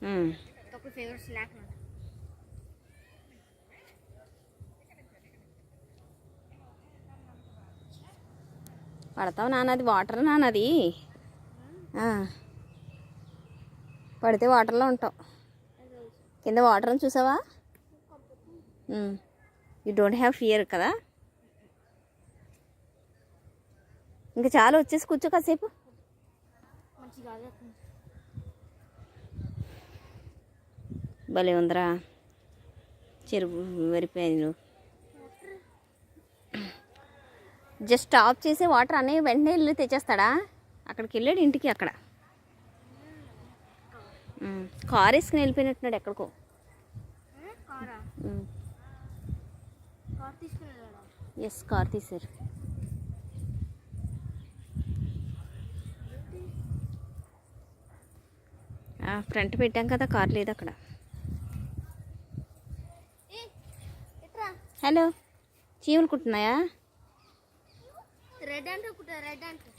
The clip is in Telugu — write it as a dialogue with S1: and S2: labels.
S1: ఒక ఫేవరెట్ స్నాక్
S2: పడతావు నాన్నది వాటర్ నాన్నది పడితే వాటర్లో ఉంటావు కింద వాటర్ చూసావా యూ డోంట్ హ్యావ్ ఫియర్ కదా ఇంకా చాలా వచ్చేసి కూర్చో కాసేపు భలే ఉందిరా చెరువు వరిపోయాను జస్ట్ స్టాప్ చేసి వాటర్ అనే వెంటనే ఇల్లు తెచ్చేస్తాడా అక్కడికి వెళ్ళాడు ఇంటికి అక్కడ కార్ వేసుకుని వెళ్ళిపోయినట్టున్నాడు ఎక్కడికో ఎస్ కార్ తీసారు ఫ్రంట్ పెట్టాం కదా కార్ లేదు అక్కడ హలో చీమలు కుట్టినాయా
S1: రెడ్ అంటే రెడ్ అంటే